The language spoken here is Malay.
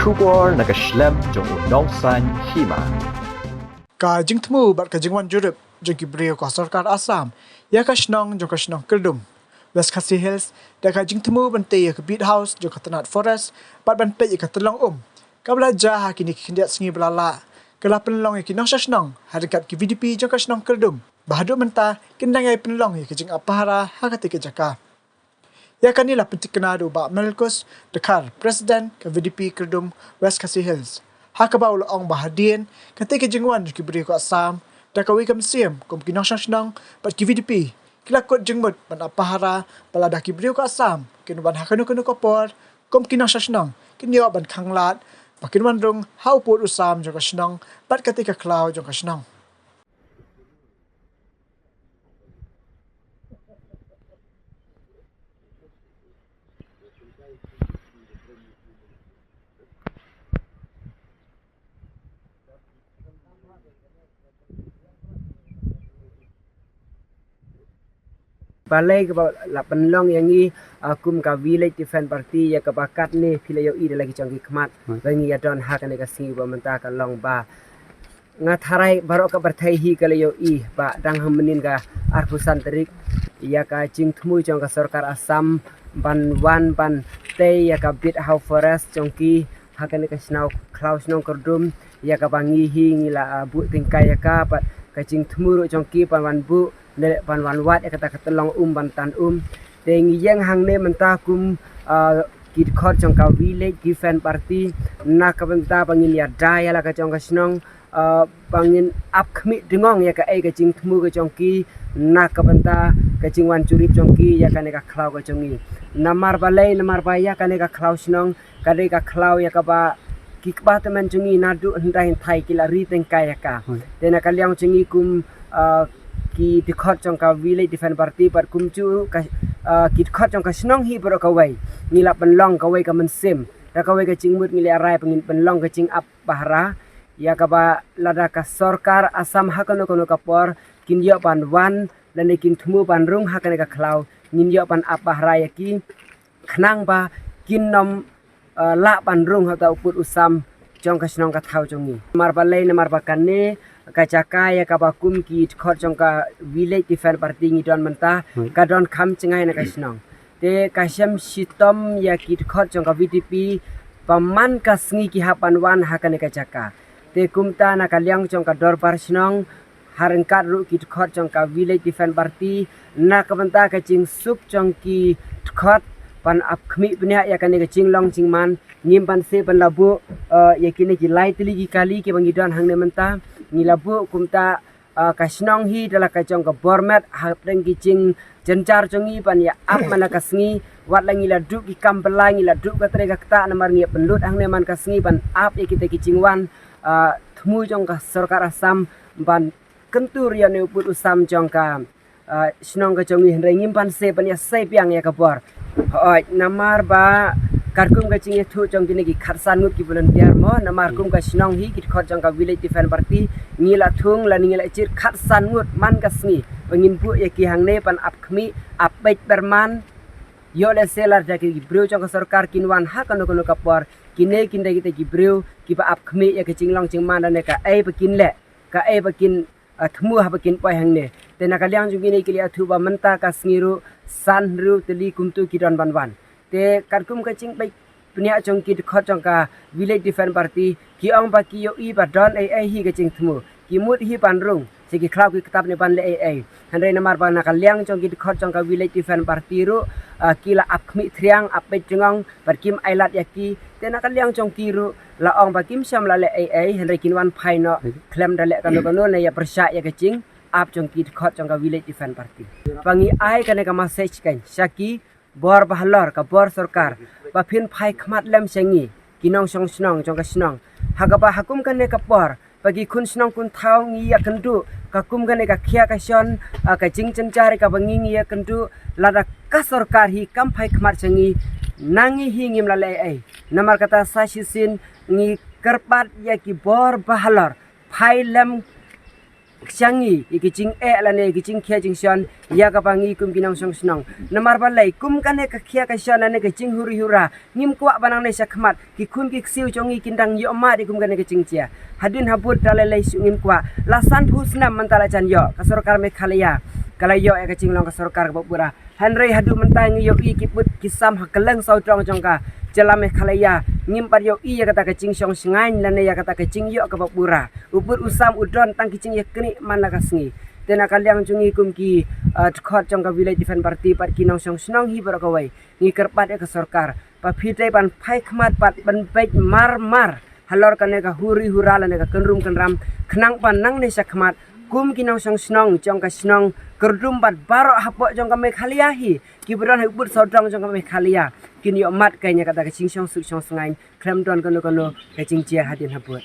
Kubor nakaslem jong unongsan hima. Ka jingtmu bat ka jingwan jurup jong kibriyo ka sarkar Assam ya ka shnong jong ka shnong kerdum. West Khasi Hills da ka jingtmu bante ya ka beat house jong ka tanat forest bat ban pe ya ka telong Ka belajar ha kini kindiat sengi belala. Kala penlong ya kinong shnong harikat ki VDP jong ka shnong kerdum. Bahadu menta kendang ai penlong ya ka jing apahara ha ka tika jaka. Ya kanilah penting kenadu ba Melkus dekar Presiden ke VDP Kerdum West Khasi Hills. Hak bau ong bahadien ketika jengwan ki beri ko Assam da ka wikam siam kom kinong shnang bat ki VDP. Kila kot jengmut ban apahara bala da ki beri ko Assam kin ban hakanu kanu kopor kom kinong shnang kin yo ban khanglat bakin wan rung hau put usam jong shnang bat ketika klau jong shnang. Balai ke la penlong yang ni akum ka village defense party ya ka bakat ni philayo i lagi changki khmat bangi ya don ha ka ne ka singi ba menta ka long ba ngatharai baro ka berthai hi ka leyo i ba dang hamnin ka arpusan terik ya ka jing thmu chong ka sarkar Assam ban wan ban te ya ka bit how forest chongki ha ka ne ka snau klaus nong kordum ya ka bangi hi ngila bu tingkai ya ka pat ka jing thmu ro chongki pan wan bu ne pan wan wat ya kata ketelong ban tan deng yang hang ne menta kum kit khot chong ka village defense party na ka benta bangin ya daya la ka chong ka snong bangin ap khmi dingong ya ka ai ka jing thmu ka chong ki na ka benta ka jing wan churip chong ki ya ka ne ka khlau ka chong ni namar balai namar ba ya ka ne ka khlau snong ka de ka khlau ya ka ba ki ba temen chungi na du ndai thai ki la ri teng ka ya ka te na ka liang chungi kum ki dikhot chong ka village defense party par kumchu ka ki dikhot chong ka snong hi bro ka wai ngila penlong ka wai ka mensim da ka wai ka chingmut ngili arai pengin penlong ka ching ap bahra ya ka ba lada ka sarkar Assam hakono kono ka por kin yo pan wan dan kin thmu pan rung hakane ka khlau ngin yo pan ap bahra ya ki khnang ba kin nom la pan rung ha ta uput usam chong ka snong ka thau chong ni mar ba le na mar ba kan ne kacaka ya kabakum ki khot chong ka village defense party ngi don menta ka don kham chingai na ka snong te kasyam sitom ya ki khot chong ka VDP paman ka sngi ki hapan wan hakane kacaka te kumta na kalyang chong ka dorbar snong harengkat ru ki khot chong ka village defense party na ka menta ka ching sup chong ki khot pan ap khmi pnya ya kane ka chinglong chingman ngim pan se pan labu ya kine ki lai tili ki kali ke bangi don hang ne menta nilabu kumta kasnong hi dala ka chong ka bormat hapeng ki ching jencar chongi pan ya ap mana kasngi wat langi la du ki kampela ngi la du ka tre ka ta namar ngi pendut hang ne man kasngi pan ap ya kita ki chingwan thmu chong ka sarkar Assam ban kentur ya ne uput usam chong ka snong ka chongi hrengim pan se pan ya sai piang ya ka bor oi namar ba karkum ka ching thu chong kini ki kharsan ngut ki volunteer mo namar kum ka snong hi ki khot chong ka village defense party ngila thung la ngila chir kharsan ngut man ka sngi pengin pu ya ki hang ne pan ap khmi ap bait berman yo le selar ja ki breu chong ka sarkar kinwan ha kanu kanu ka por kine kin de ki breu ki pa ap khmi ya ki chinglong chingman ne ka ai pakin le ka ai pakin thmu ha pakin pai hang ne te na ka liang ju ni ki li thu ba manta ka sngiru san ru teli kumtu ki don ban wan te karkum ka ching bai punya chong ki khot chong ka village defense party ki ong ba ki yo i ba don ai hi ka ching thmu ki mut hi pan rung se ki khlau ki kitab ne ban le ai handai namar ba na ka liang chong ki khot chong ka village defense party ru ki la ap khmi thriang ap pe chingong par kim ailat ya ki te na ka liang chong ki ru la ong ba kim sam la le ai handai kin wan phai no klem da le ka no ne ya persya ya ka ching ap chong ki khot chong ka village defense party pangi ai ka ne ka message kan shaki bor bahlor ka bor sarkar ba phin phai khmat lem sengi kinong song snong chong ka snong hagaba hakum kan ne ka por bagi kun snong kun thau ngi ya kendu ka kum kan ne ka khia ka son ka jing chen chari ka bangi ngi ya kendu lada ka sarkar hi kam phai khmat sengi nangi hi ngim la le ai namar kata sasisin ngi kerpat ya ki bor bahlor phai lem changi ikicing lane ikicing khia jing shan ya ka pangi kum kinang song snong namar balai kum kane ka khia ka shan ane ka jing huri hura ngim kwa banang ne sakmat ki kun ki siu chongi kindang yo ma di kum kane ka jing chia hadin habut dalai su ngim kwa lasan husna mantala chan yo ka sarkar Meghalaya kalayo ka jing long ka sarkar ka pura hanrei hadu mentang yo ikiput kisam hakeleng sau trong jongka jala Meghalaya ngim par yo iya kata ka jing song sngain lane ya kata ka jing yo ka pura upur usam udon tang kicing yakni mana kasngi tena kalyang jungi kumki khot jong ka village defense party par kinong song snong hi bar kawai ni kerpat ka sarkar pa phitai pan phai khmat pat ban pej mar halor kane ka huri hurala ne ka kenrum kenram khnang pan nang ne sakmat kum kinong song snong jong ka snong kerdum bat barok hapok jong ka Meghalaya hi kibron hai upur sodong jong ka Meghalaya kin yo mat kainya kata ka jing song su song sngain kram don kono ka jing chia hadin haput